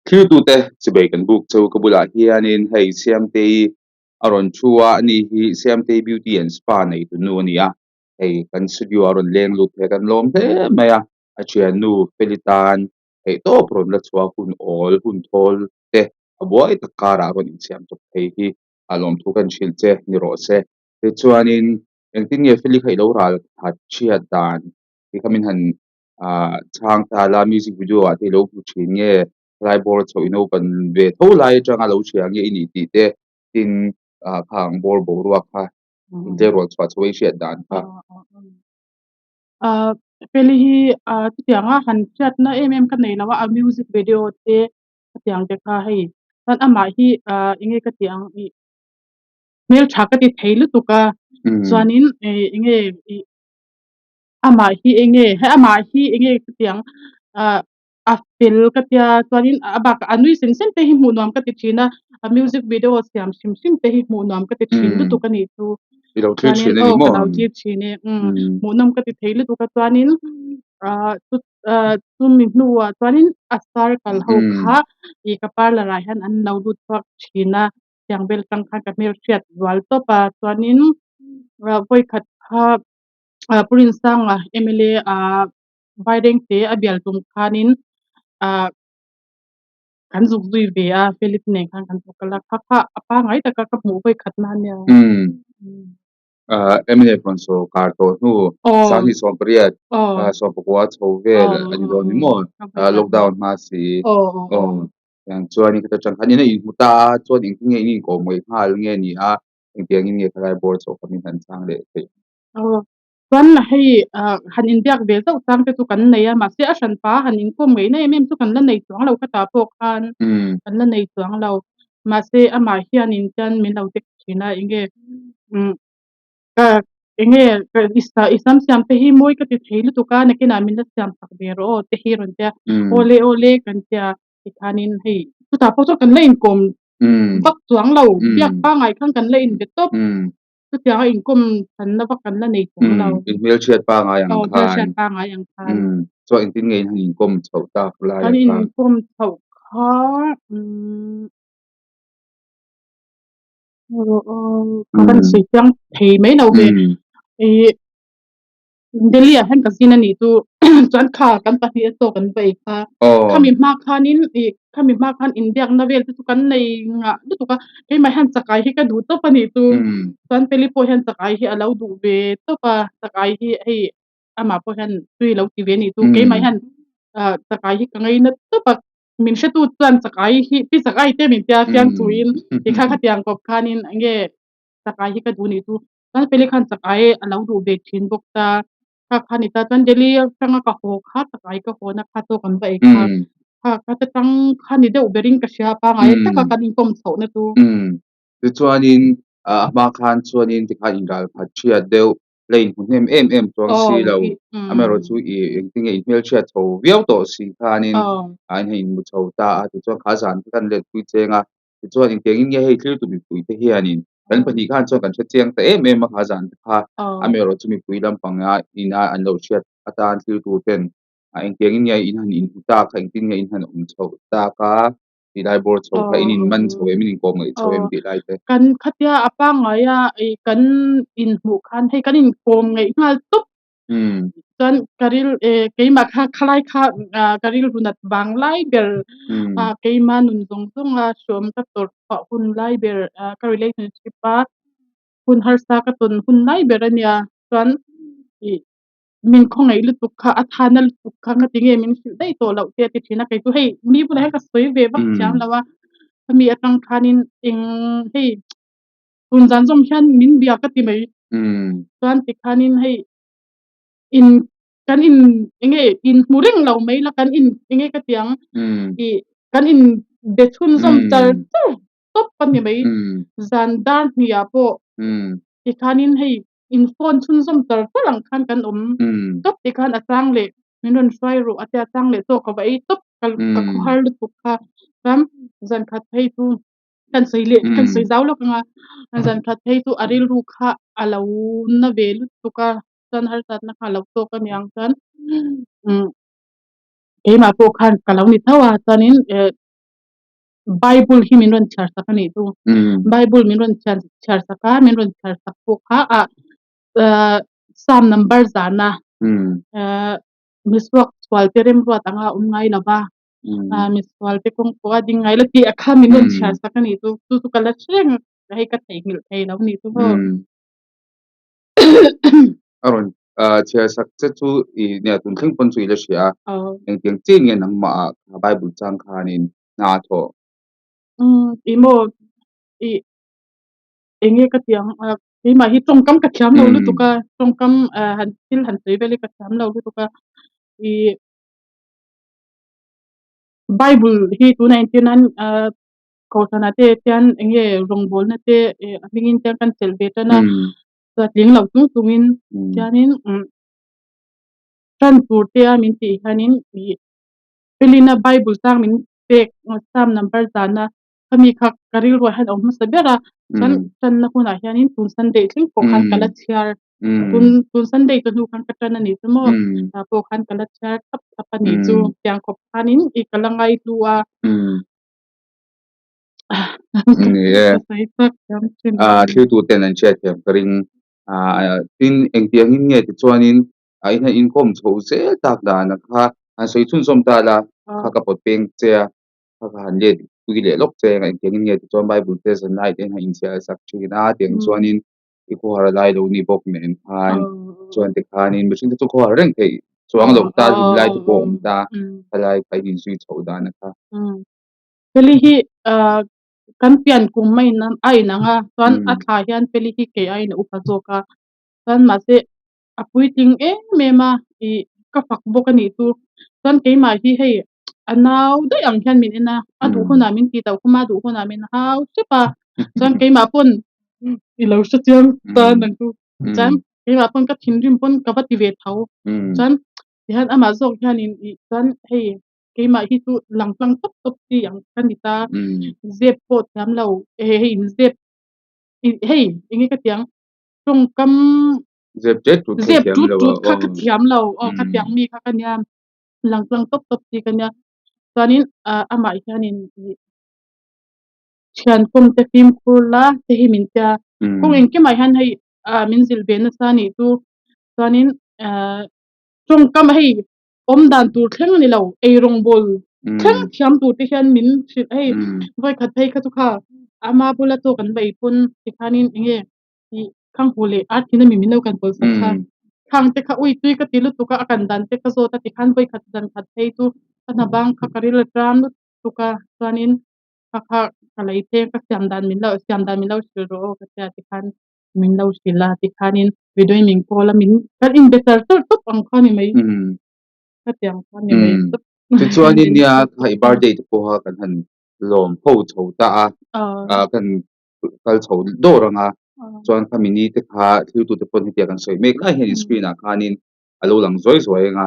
thiltute sibai kan buk chu kabula hianin hei siamte aron chua ani hi siamte beauty and spa nei tu nu ania hei kan studio aron leng lut he kan lom he maya achian nu pelitan hei to pron la chua hun all hun thol te aboi takara ron in siam tok hei hi alom thu kan chilche ni ro se te chuanin engtin nge feli khai lo ral that chia dan ti kamin han chang ta la music video a te lo pu chin nge Flyboard so ino kan ve tho lai changa lo chiang nge ini ti te tin khang bor bo ruak kha in je rol chwa choi she dan kha Ah, peli hi tianga han chat na kan nei lawa a music video te tiang te kha hei tan ama hi inge ka tiang i mel thaka ti theilu tuka chuanin inge ama hi inge ka tiang a fil ka tia chuanin abak anui sen sen te hi mu nom ka ti thina a music video siam sim sim te hi mu nom ka ti thin lu tuka ni tu ilo thil chin ni mo kalau ti chine mu nom ka ti theilu tuka chuanin tu mi nuwa chuanin asar kal ho kha I ka par la rai han an lo lut thak thina tiang bel tang kha ka mel chiat wal to pa chuanin voi khat kha purin sanga MLA Biden te abial tum khanin kan zuk zui ve a Philip ne kan pokala kha apa ngai ta ka mu voi khat na nya emine konso karto nu sani so priya so pokwa chove ani do ni mo lockdown ma si yang chuani ka chang khani na in muta chuan in nge ni ko moi hal nge ni a engtiang in nge khalai board so kami han chang le te chuan hei han in biak ve zau chang te chu kan nei a ma se a hran pa han in kom ngei na em chu kan la nei chuang lo kha ta pok khan kan la nei chuang lo ma se ama hian in chan min lo tek thina inge inge isam siam te hi moi ka ti theilu tu ka na kina min la siam sak ve ro te hi ron te ole kan tia ikhanin hei tu ta pok chu kan la in kom bak chuang lo biak pa ngai khang kan la in be top tu tia in kom san na bak kan la nei chuang lo in mel chat pa nga yang khan mel chat pa ngai yang khan so in tin nge han in kom chau ta fly kan in kom chau kha kan si chang thei mai no ve Delhi han kasina ni tu chan kha kan ta hi to kan vai kha khami ma khanin khami ma khan india na vel tu kan nei nga tu ka kai mai han chakai hi ka du to pani tu chan peli po han chakai hi alau du ve to pa chakai hi hei ama po han tui lo ti ve ni tu kai mai han chakai hi ka ngai na to pa min she tu chan chakai hi ti chakai te min tia fiang tuin ti kha kha tiang kop khanin ange chakai hi ka du ni tu chan peli khan chakai alau du ve thin bok ta khani ta chan Delhi tanga ka ho kha takai ka ho na kha to kan vai kha kha ta tang khani de ubering ka sha pa ngai ta ka kan kom chho na tu tu chuanin ma khan chuanin ti kha ingal phat chia deu lein hunem em chuang si lo amero chu I engting ei mel chia tho viau to si khanin an hein mu chho ta tu chuan kha zan kan le tui chenga tu chuan engting in nge hei thil tu mi pui te hianin kan pani khan chuan kan che cheng ta em ma kha zan kha amero chu mi pui lam panga ina an lo chia atan thil tu ten engting in nge in han in ta kha engting nge in han chho ta ka ti dai bor chho kha in man chho em in ko ngai chho em ti lai te kan khatia apa ngaya ai kan in mu khan hei kan in kom ngai ngal tup kan karil keima kha khalai kha karil runat bang lai ber keima nun jong jong a som ka tor hun lai ber ka relationship pa hun har sa ka ton hun lai ber ania kan min khong ngai lu tu kha athana lu tu kha nga tinge min sil dai to lo te ti thina kai tu hei mi bu la ka soi ve bak chang lawa mi atang khanin eng hei tun jan jom hian min bia ka ti mai chuan ti khanin hei in kan in enge in muring lo mai la kan in enge ka tiang I kan in de chun jom chal top pan ni mai zan dan ni ya po ti khanin hei in phone chun jom tar lang khan kan top ti khan atang le min ron fai ro atia tang le to ka vai top kal ka khar lu tu kha kam zan khat thei tu kan sei zaw lo ka zan khat thei tu aril ru kha alo na vel tu ka chan har tat na kha lo to ka myang chan ma po khan ka lo ni thawa chanin Bible hi min ron char sakani tu Bible min ron char saka min ron char sakpo kha Psalm number zana miswak swal terem ro tanga ngai laba miswal te kong ko ding ngai la ti akha min ron char sakani tu kala chreng hai ka thai ngil thai law ni tu ho aron chia sak che chu I ne tun thing pon chui la sia eng tiang chi nge nang ma Bible chang khanin na tho imo I enge ka tiang ma hi tongkam ka thiam lo lu tu ka tongkam han til han sei bele ka thiam lo lu tu ka I Bible hi tu 99 ko sana te tian enge rongbol na te amingin tian kan selbeta na sa ling lo tu tungin tianin tan tur te amin ti hanin pelina Bible sang min pek Psalm number zana kami khak karil ro han om sabera tan na kuna hianin tun Sunday thing ko khan kala chiar tun Sunday to nu khan katana ni tumo po khan kala chiar tap tapani chu tiang ko khanin I kalangai tuwa thil tu ten an chat hem karing tin eng tiang in nge ti chuanin ai na income chho se tak da na kha an sei chun som ta la kha ka pot peng che kha han le tu gi le lok che eng tiang in nge ti chuan Bible te san nai ten ha in sia sak thina tiang chuanin I ko har lai lo ni bok men khan chuan te khanin machine te chu ko har reng thei chuang lo ta lai tu ko ta halai kai din sui chho da na kha peli hi kan pian kum mai nam ai na nga chuan a tha hian peli hi ke ai na upa zoka chuan ma se apui ting mema I ka fak bok ani tu chuan ke ma hi hei anaw dai ang hian min ena adu huna min ti tau kuma du huna min hau sepa chuan ke ma pon I lo sha chiang ta nang tu chuan ke ma pon ka thin rim pon ka ba ti ve thau chuan hian ama zok hian in chuan hei ke ma hi tu lang top ti ang kan ni ta zep po thiam lo hei in zep hei inge ka tiang tongkam zep tu kha ka thiam lo ka tiang mi kha kan ya lang top ti kan ya chuanin ama hianin thian kum te phim khula te hi min tia kung engke mai han hei min zil be na sa ni tu chuanin tongkam hei om dan tur thleng ni lo ei rong bol thleng thiam tu te hian min hei voi khat thei kha tu kha ama bula to kan bai pun ti khanin enge khang hole art thina mi min lo kan pol sa kha khang te kha ui tui ka tilu tu ka akan dan te ka zo ta ti khan voi khat dan khat thei tu ana bang kha karil tram tu ka chuanin kha kalai te ka siam dan min lo shil ro ka ti khan min lo shila ti khanin vidoi ming pola min kan in better top ang khani mai ka tiang khani mai ti chuanin ya khai birthday te po ha kan han lom pho chho ta kan kal chho do ranga chuan family te kha thil tu te pon hi kan soi mek lai hen screen a khanin alo lang zoi nga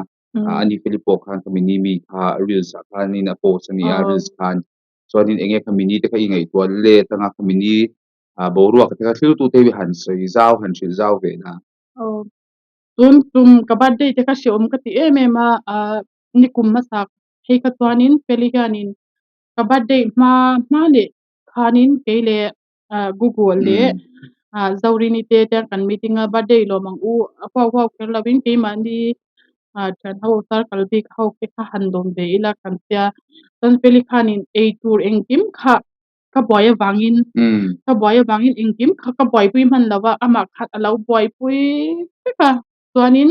ani Filipo khan family mi kha reels khanin a post ani reels khan chuanin enge family te kha ingai to le tanga family boruak te kha thil tu te wi han soi zau han thil zau ve na tum ka birthday te kha siom ka ti mema ni kum ma sak hei ka chuanin peli hianin ka birthday ma le khanin keile Google le zauri ni te kan meeting a birthday lo mang u apaw ker lawin ke mani chan ho sar kalbi ho ke kha han dom be ila kan tia tan peli khanin ei tur engkim kha ka boya wangin engkim ka boy pui man lawa ama khat alo boy pui ka chuanin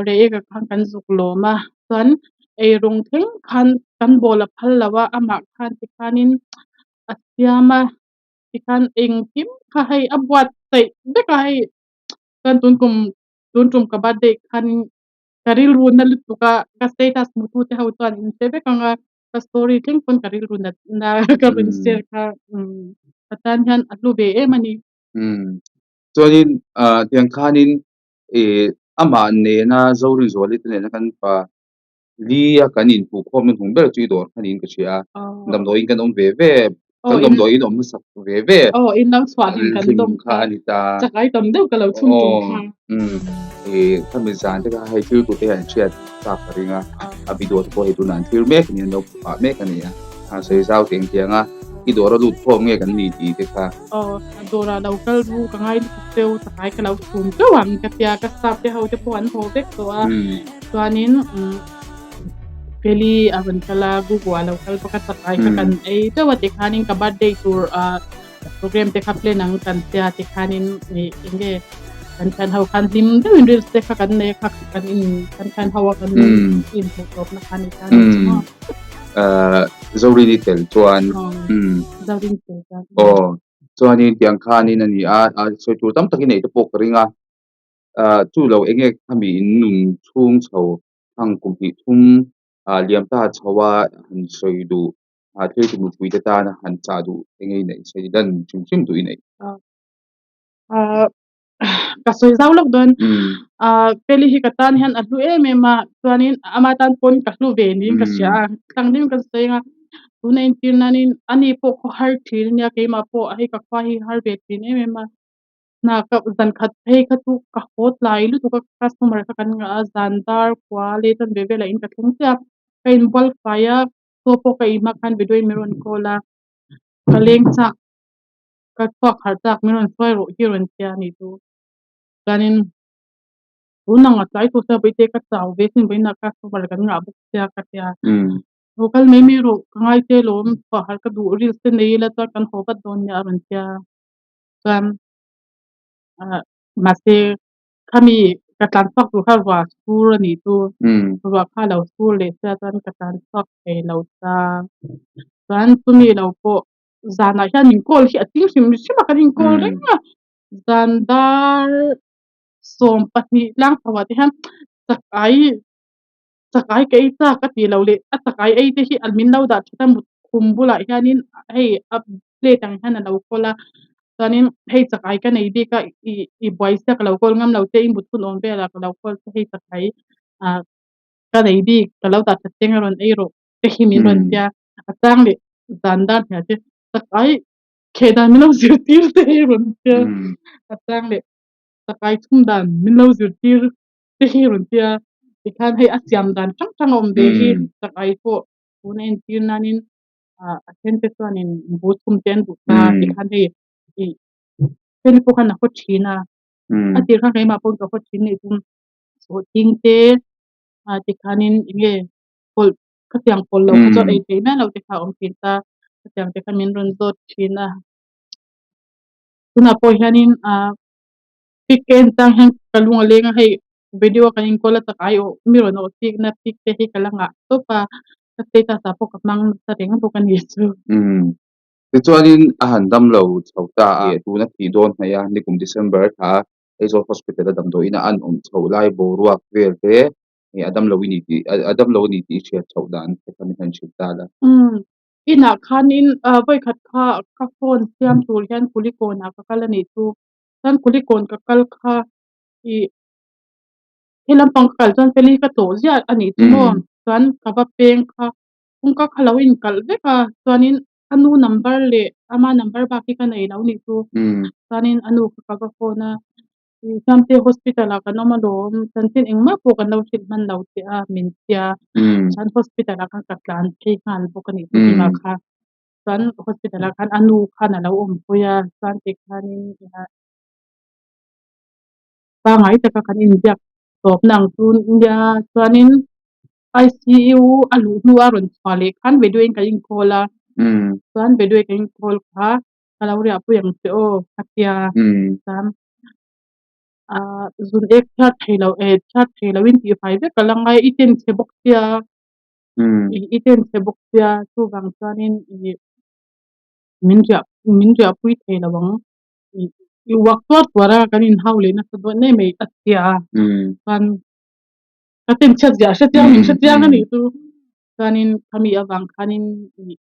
re ka kan zuk lo ma chuan ei rong theng khan kan bola phal lawa ama khan ti khanin asiama ti khan engkim kha hei abwat sei de ka hei kan tun tum ka birthday khan karil run na lutuka ka status mutu te hau chuan in sebe kanga ka story thing pon karil run na ka rin share ka atan hian atlu be mani chuanin tiang khanin ama ne na zori zoli te na kan pa lia kan in pu khom nun ber chui dor khanin ka chia dam do in kan om ve kan dom do in om sak ve in lang swat in kan dom kha ani ta chakai dom deu ka lo chung kha kami zan te ka hai thil tu te han chia ta paringa a video to he tu nan thil mek ni no pa mek ani sei zau teng tianga ki dora lut phom nge kan ni ti te kha dora local ru ka ngai lu teu sakai ka lau thum teu ang ka tia ka sap te hau te pon ho tek to a tuanin peli avan kala gugwa local pa ka sakai ka kan ei te wa te khanin ka birthday tour program te khaple nang kan tia te khanin inge kan hau kan lim de real te kha kan ne kha kan in kan hau kan in top na kan kan zori ni tel chuan zori ni tel chuan ni tiang khanin ani a so tu tam takin ei te pok ringa chu lo enge khami in nun chung chho thang kumpi thum liam ta chawa han soi du thei tu mu pui ta na han cha du enge nei sei dan chim tu nei ka soi zau lok don peli hi katan han atu mema chuanin amatan pon ka hlu ve ni ka sia tangdim kan senga 2019 nanin ani po ko har thil nya ke ma po ai ka khwa hi har ve tin mema na ka zan khat phei kha tu ka hot lai lu tu ka customer ka kan nga zandar kwa le tan ve ve la in ka theng sia kain bol fire to po ka ima khan vidoi meron kola kaleng cha ka phak har tak meron soi ro hi ron tia ni tu kanin unang atlai tu sa bite ka chaw ve sin beina ka customer kan nga buk sia ka tia local memi ro ngai te lom pa har ka du ril se nei la ta kan hobat don ya ron tia kan mase khami ka tan phak tu har wa school ni tu wa kha lo school le sa tan ka tan phak e lo ta kan tu mi lo po zana ya nin kol hi ating sim sim ka nin kol renga zandar som pati lang pawati han sakai ke ita ka ti lo le sakai ai te hi almin lo da thata mut kumbula hianin hei update ang han lo kola tanin hei sakai ka nei de ka I boys ta lo kol ngam lo te in but on be la lo kol hei sakai ka nei di ka lo da teng ron ei ro te hi min ron tia atang le zandar ya te sakai ke dan min lo zir tir te ron tia atang le sakai thum dan min lo zir tir te hi ron tia ikhan hei asyam dan chang om de hi sakai po 2019 nanin asen te chuanin bu thum ten bu ta ikhan hei pen po kan ho thina atir kha kai ma pon ka ho thin ni tum so ting te tikhanin inge pol khatyang pol lo kha ei te na lo te kha om tin ta khatyang te khamin ron zot thina tuna po hianin piken tang han kalung lenga hei video kanin kola ta kai o miro no tik na pik te hi kalanga to pa te ta sa po ka mang sa reng po kan hi chu ti chuanin a han dam lo chhota tu na thi don haya nikum December tha aizo hospital dam do ina an chho lai bo ruak vel te adam lo ni ti che chhodan te kan han chita la ina khanin voi khat ka phone siam tur hian kulikona ka kala ni tu tan kulikon ka kal kha I helam pang kal chan peli ka to zia ani tu mo chan ka ba peng kha kung ka khalawin kal ve ka chuanin anu number le ama number ba ki ka nei lo ni tu chuanin anu ka ba phone samte hospital ka noma dom tantin engma po kan lo sit man lo ti a min tia chan hospital ka tlan thi khan po kan ni ma kha chan hospital kan anu khan lo om puya chan te khanin pa ngai ta ka kan in jak top nang tun india chuanin ICU alu nu aron chale khan vedoin ka in kola chuan vedoi ka in kol kha kalawri apu yang te o khatia sam zun ek chat thelo win ti phai ve kalangai iten chebok tia iten chebok tia chu wang chuanin minja pui thelo wang I waktot wara kanin haule na so ne me atia kan katen chat ja shatya ni tu kanin kami awang kanin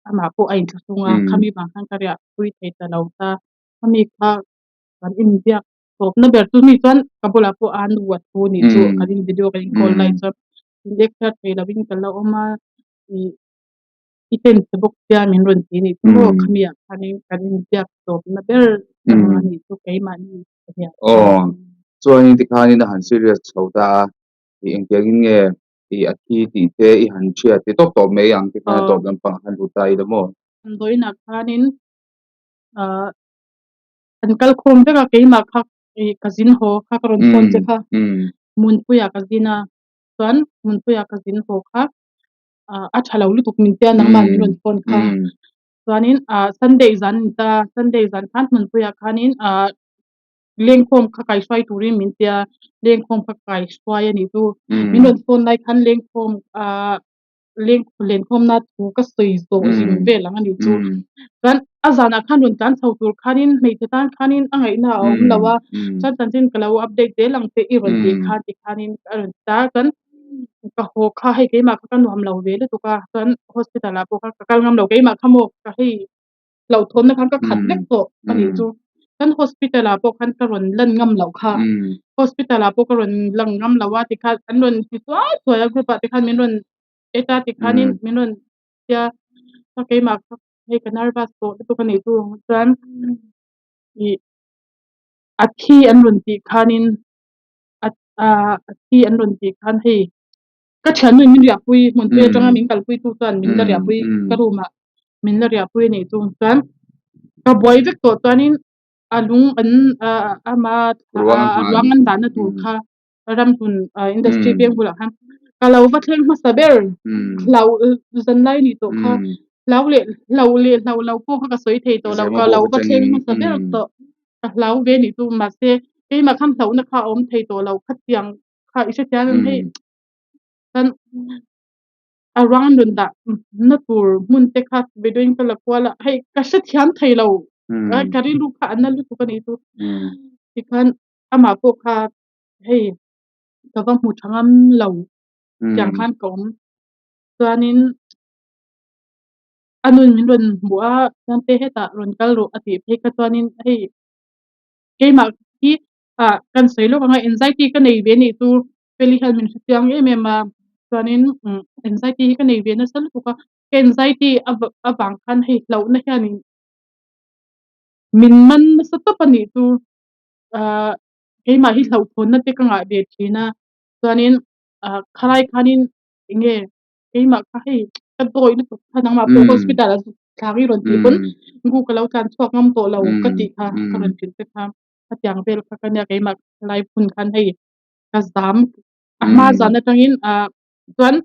ama po ain tsunga kami bang kan karya pui theta lauta kami kha kan india top na ber tu ni chuan kabola po an wat po ni chu kanin video kan call lai chu lecture thela win kala oma iten sebok tia min ron ti ni tu kami kanin india top na ber ni tu kai ma ni chuan ti khanin han serious chhota I engkengin nge อาทิติเตอีหันเชียติตอกตอบเมยังที่ตอบกันปังหันดูใจละมอ doi na khanin an kal khom te ka keima kha kazin ho kha karon phone che kha mun puya kazina chuan mun puya kazin ho kha a thalo lu tuk min te nang ma mi ron phone kha chuanin sunday zan khan mun puya khanin leng khom kha kai swai turin min tia leng khom kha kai swai ani tu min ron phone lai khan leng khom len khom na thu ka soi zo jin ve lang ani chu kan azana khan ron kan chho tur khanin mei te tan khanin angai na om lawa chan chan chin kalo update te lang te I ron ti kha ti khanin ron ta kan ka ho kha hai ke ma ka nuam lo ve le tu ka kan hospital a po ka kal ngam lo ke ma khamo ka hi lo thon na khan ka khat lek to ani chu kan hospital a po khan ka ron lan ngam lo kha hospital a po ka ron lang ngam lawa ti kha an ron ti so ya group a ti khan min ron eta ti khanin min ron ya ka ke ma he ka nervous to tu ka ni tu chuan I athi an ron ti khanin athi an ron ti khan he ka chan min ria pui mon pe tanga min kal pui tu chuan min la ria pui ka ruma min la ria pui ni tu chuan ka boy vek to chuanin alung an ama ruang an dan na tu kha ram tun industry bank bula khan kalau va thleng ma saber lau zan lai ni to kha lau le po kha ka soi thei to lau va thleng ma saber to lau ve ni tu ma se ke ma kham thau na kha om thei to lau khat tiang kha isha tiang hei kan around da na tur mun te kha be doing kala kwala hei ka sha thiam thei lau kari lu kha an lu tu ka ni tu ti khan ama po kha hei ka va mu thangam lau yang khan kom chuanin anun min ron bua chan te heta ron kal ro ati phe ka chuanin hei ke ma ki kan sei lo ka anxiety ka nei ve ni tu peli hal min tiang ma chuanin anxiety ka nei ve na sal tu ka anxiety abang khan hei lo na hian min man sa to pani tu ke ma hi lo thon na te ka nga ve thina chuanin khalai khanin inge ke ma kha hei ka doi na tu thanang ma po hospital a thlangi ron ti pon ngu ka lo chan chuak ngam to lo ka ti kha ka ron tin te kha atyang vel kha ka nya ke ma lai phun khan hei ka zam ma zana tangin chuan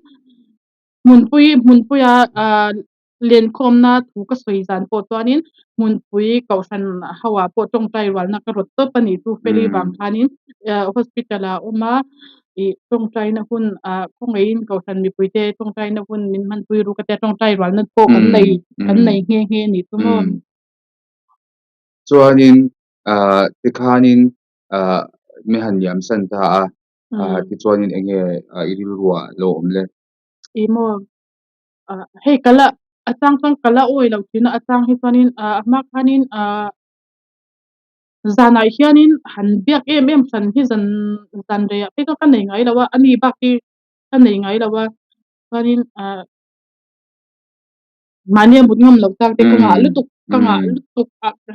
mun pui len khom na thu ka soi zan po chuanin mun pui kausan hawa po tong tai wal na ka rot to pani tu feli bang khanin hospital a uma I tong tai na hun khong ein kausan mi pui te tong tai na hun min man pui ru ka te tong tai wal na po kan nei nge ni tu mo chuanin ti khanin me han yam san ta ti chuanin enge iril ruwa lo omle I mo hei kala atang kala oi lo thina atang hi chuanin ma khanin zanai hianin han biak em san hi zan re pe to kan nei ngai lawa ani bak ki kan nei ngai lawa chuanin mania mut ngam lo tak te ka nga lutuk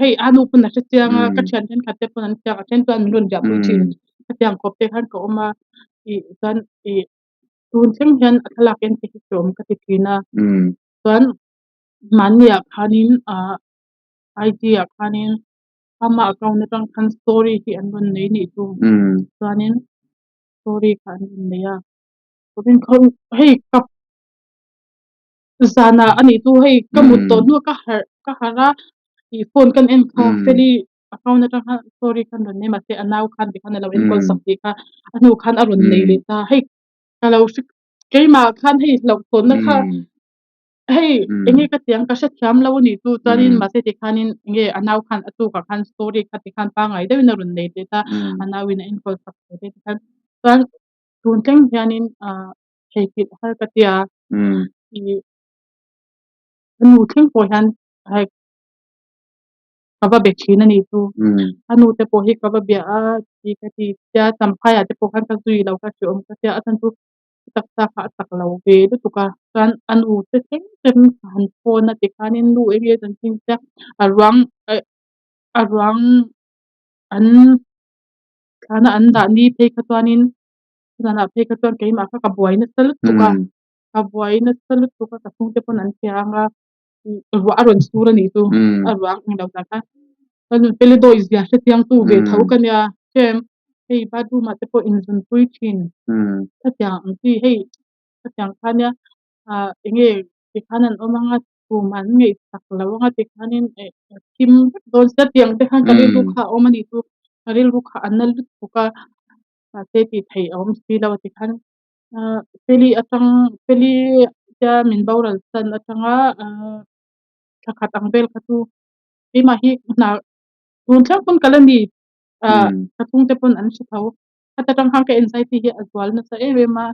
hei anu pun na chianga ka chan ten khatte pun an tia ten tuan min ja pui chin atyang kop te khan ko ma I zan tun theng hian athalak en te tom ka ti thina chuan mania khanin idea khanin ama account na tang khan story hi an ron nei ni tu chuanin story khan nei ya bin khom hei kap zana ani tu hei kamut to nu ka hara I phone kan en kha feli account na tang story khan ron nei ma se anau khan ti khan lo en call sak ti kha anu khan aron nei le ta hei kalau ke ma khan hei lo ton na kha hei enge ka tiang ka sha thiam lo ni tu chuanin ma se ti khanin nge anau khan atu ka khan story kha ti khan pa ngai de na ron nei te ta anau in en call sak te khan chuan tun teng hianin hei ki har ka tia I anu thing po hian hai ka ba be thina ni tu anu te po hi ka ba bia ti ka ti tia champhai a te po khan ka zui lo ka chom ka tia atan tu tak ta kha tak lo ve du tu ka chuan anu te teng han phone na ti khanin lu enge chan ting tia arwang an khana an da ni pe kha chuanin zana phe ka chuan keimah kha ka buai na salut tuka ka buai na salut tuka ka thungte pawh an thianga ruah a rawn sur ani chu a ruah englo ta kha kan pele doi zia hre tiang tu ve tho ka nia chem hei bathroom ah te pawh inzun pui thin ka tiang ang chi hei ka tiang kha nia enge tikhan an awm anga chhum an ngei sak lo anga tikhanin thim dawn sa tiang te khan karil ru kha awm ani chu karil ru kha an na lut tuka te ti thei awm si lo tikhan peli atang peli cha min boral san atanga thakhat ang bel kha chu keimah hi na tun thlang pun kalani ka thungte pawh an hre tho khat atang kha ka anxiety hi a zual na sa em a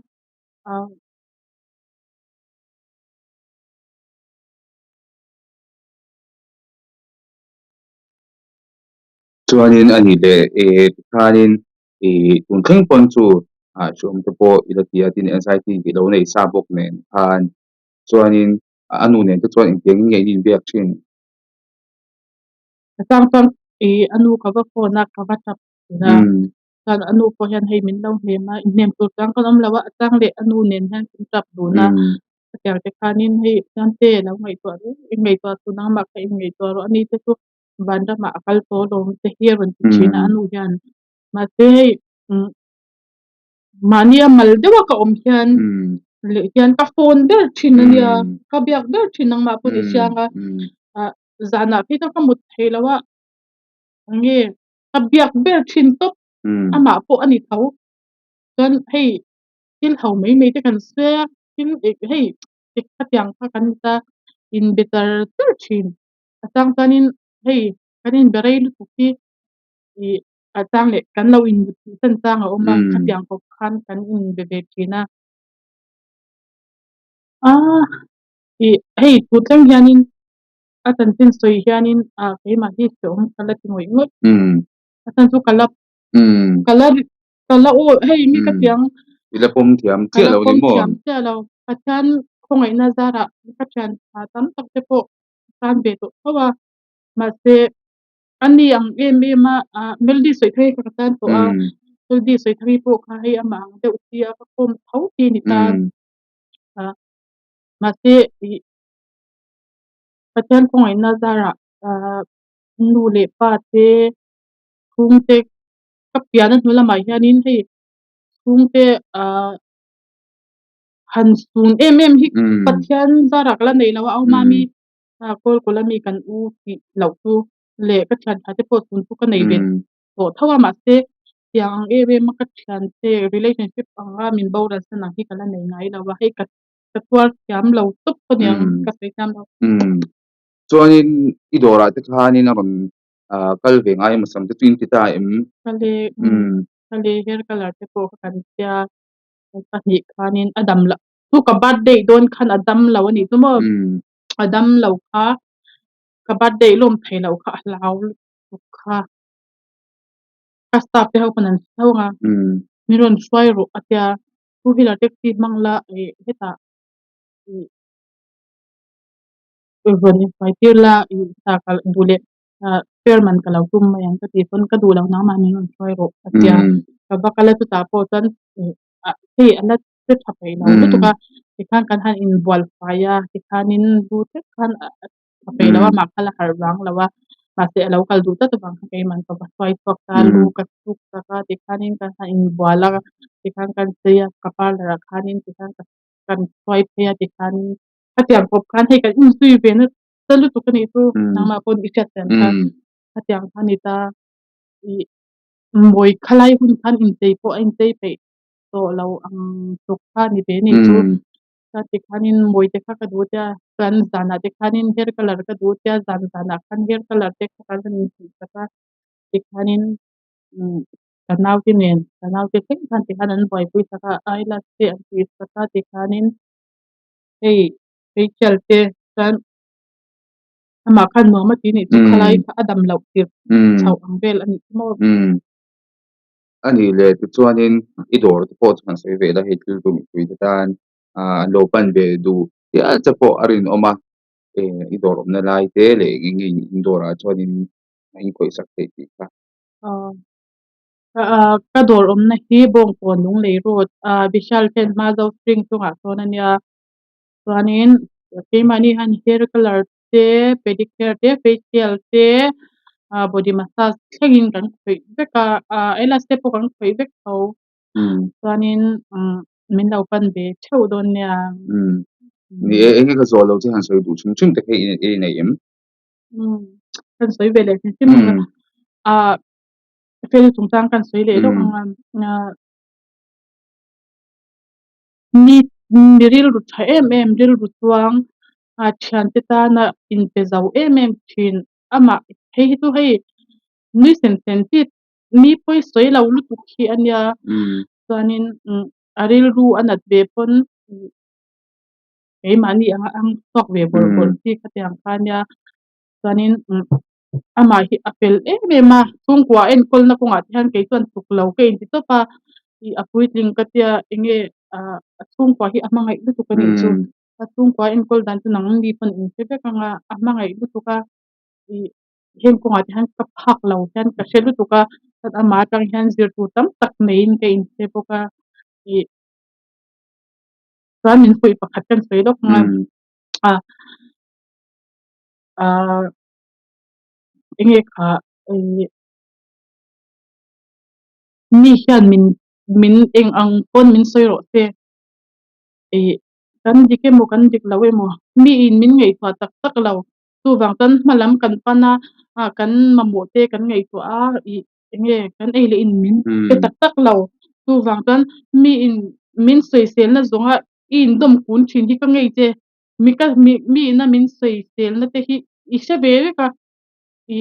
chuanin ani le tikhanin tun thleng pon chu chuam te pawh ila tia tin anxiety ti lo nei sa bawk nen khan chuanin anu nen te chuan inteng ngei in biak thin atang chuan anu ka va phone a ka va tap na kan anu pawh hian hei min lo hlem a inhnem tur tlang kan awm lo a atang le anu nen hian kan tap duna tiang te khanin hei chuan te lo ngei tuah ngei tuah tu nangmah kha in ngei tuah ro ani te chu ban ramah a kal taw lawm te hi a rawn ti thin a anu hian mate hei mani a mal deuh a ka awm hian le hian ka phone ber thin ania ka biak ber thin nangmah pawh ni sianga zanah phi ka mut thei lo a nge ka biak ber thin top ama pawh ani tho chuan hei thil ho mai mai te kan suak thil hei tikha tiang kha kan ta in betar tur thin atang chuanin hei kanin berei lutuk hi atang le kan lo in san chang a awm a kha tiang kawp khan kan in be ve thina hei thutthleng hianin a tan tin sawi hianin keimah hi se awm kala ti ngoi ngot atan chu kala o hei mi ka tiang ila pom thiam che lo ni mo che lo athan khongai na zara ka chan tam tak te pawh kan ve to hawa ma se ani ang em a melody soi thei ka tan to a melody soi thei pawh kha hei ama ang deuh ti a ka khom tho ti ni ta ma se pathian khongai na zara nu le pa te khung te ka pian a hnu lamah hianin hei khung te han sun em hi pathian zara kala nei lo a awma mi kol kolami kan u ti lo chu le ka thian tha te pawh sun chu ka nei ve to thawa ma se tiang em ka thian te relationship anga min boral sana hi kala nei ngai lo wa hei ka twal thiam lo tup paniang ka sei thiam lo chuanin i dawrah te khanin a rawn kal ve ngai masam te twin ti ta kale hair color te pawh kan tia pahnih khanin adam la chu ka birthday dawn khan adam lo ani chu maw adam lo kha ka birthday lawm thei lo kha hlau kha ka staff te ho panan thonga mi ron hruai ro atia two wheeler taxi hmangla heta vani vai tirla ta kal dule chairman kalau tum mayang ka ti pon ka dulang na ma ni ron hruai ro atia ka bakala tu ta pawh chuan hei ala te thapai lo lutuka tikhan kan han in bual faya tikhanin bu te khan thapai lo ma khala har wang lo wa ma se lo kal du ta bang kai man ka swai swak ta lu ka suk ka tikhanin kan han in buala tikhan kan seya kapal ra khanin tikhan kan swai phaya tikhanin hatiang kawp khan hei kan in sui ve na talu tu kan ni chu nangma pawh ni chat ten kha hatiang khan ni ta moi khalai hun khan in tei pawh in tei pe to lo ang tuk kha ni ve ni chu ta tikhanin moi te kha ka du tia kan zana tikhanin hair color ka du tia zana khan hair color te kha kan ni ta tikhanin kanau ti nen kanau te thleng khan tikhan an boi pui saka eyelash te an ti saka tikhanin hei facial te kan ama khan nuam ti ni chu khalai kha adam lo tir chho ang bel ani mo ani le ti chuanin i dawr te pawh chuan sei ve la hei thil tum pui te tan an lo pan ve du tia cha pawh a rin awm a i dawr awmna lai te le in dawrah chuanin in khoi sak thei ti kha kador na hi bong pon lung lei rot bishal ten ma zo string chunga sonania chuanin keimani han hair color te pedicure te facial te body massage thlengin kan khoi beka ela step kan khoi bek tho chuanin min lo pan be theu don nia ni enge ka zo lo chi han soi du chung chung te e nei em kan soi bele sim fel chung chang kan soi le lo ni ril ru tha ril ru chuang thian te ta na in pe zau thin ama hei tu hei ni sen ti ni poi soi lo lu tu khi ania chuanin aril ru anat be pon ei mani ang tok ve bor ti khatyang khania chuanin ama hi apel ma chungkwa en kolna kunga thian ke chuan tuk lo ke in ti topa I apui tling katia enge chungkwa hi amangai lu tu kan chu chungkwa en kol dan chu nang ni pon in se kanga amangai lu tu ka I hem kunga thian ka phak lo thian ka shelu tu ka tat ama tang hian zir tu tam tak mein ke in se poka I min pui pakhat kan sei dok nga enge kha ni hian min eng ang pon min soi ro te kan dike mo kan dik lawe mo mi in min ngei thwa tak tak lo tu wang tan malam kan pana kan mamo te kan ngei to I enge kan ei le in min pe tak tak lo tu wang tan mi in min soi sel na zonga in dom kun thin hi ka ngei che mi na min soi sel na te hi I se be ka I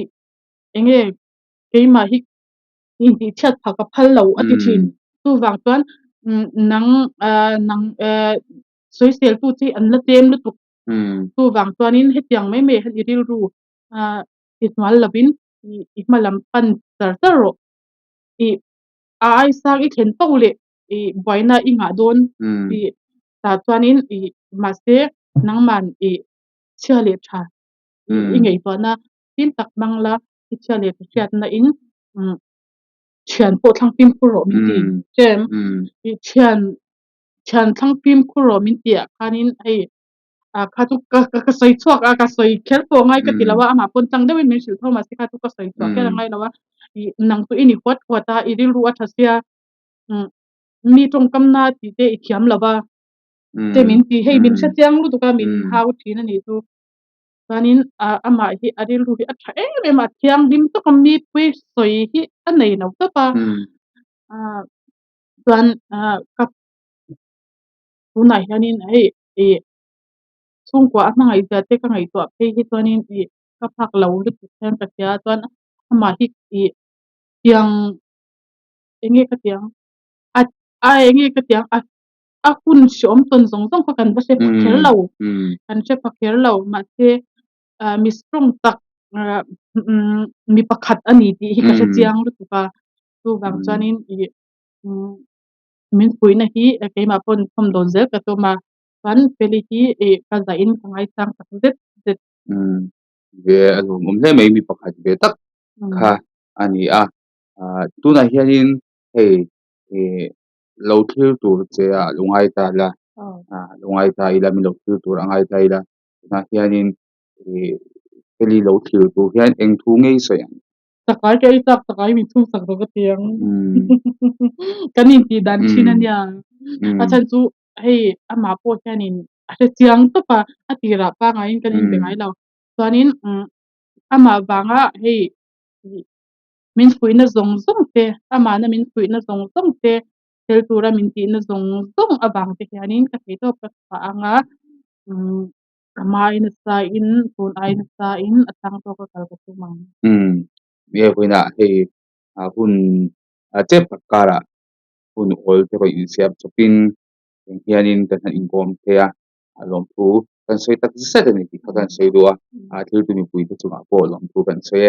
enge keima hi in ti chat phaka phal lo ati thin tu wang tan nang soi sel tu chi an la tem lu tu tu wang chuanin hetiang mai me han iril ru ismal labin I malam pan tar ro ai sak I thlen to le boina inga don ta chuanin ma se nangman chale tha ingei to na tin tak mangla chale chat na in thian po thlang pim khuro min ti chem thian thlang pim khuro min ti khanin ei kha tu ka soi chuak ka soi khel po ngai ka tilawa ama pon chang deuin min sil thoma se kha tu ka soi chuak ke ngai lawa nang tu ini hot hota iril ru atha sia mi tong kamna ti te I thiam lawa te min ti hei min chatiang lu tu ka min hau thin ani tu chuanin ama hi aril ru hi atha ma thiang dim to ka mi pui soi hi anei no to pa chuan ka tunai hianin hei chungkwa amangai za te ka ngai to pe hi chuanin ka phak lo lu tu thian ka tia chuan ama hi tiang enge ka tiang enge ka tiang kun shom ton zong zong ka kan ba se phakher lo kan se phakher lo ma se mi strong tak mi pakhat ani ti hi ka se chiang lu tu ka tu wang chuanin min pui na hi keima pon thom don zel ka to ma kan peli hi ka za in kangai sang tak zet ve alum hle mai mi pakhat ve tak kha ani tuna hianin hei lo thil tur che lungai ta la lungai ta ila mi lo thil tur angai ta ila na hianin peli lo thil tu hian eng thu ngei soya takai ke tak takai mi thu sak ro ka tiang kanin ti dan thina nia achan chu hei ama po hianin ase chiang to pa atira pa ngai kanin be ngai lo chuanin ama wanga hei min pui na zong zong te ama na min pui na zong zong te tel tura min ti na zong zong awang te hianin ka thei to pa anga ama in sa in phone ai na sa in atang to ka kal ka tu mang ye hoina hei hun che pakara hun ol te ko in siap chopin hianin kan in kom te lom thu kan soi tak sa de ni kan soi do thil tu mi pui tu chunga po lom thu kan soi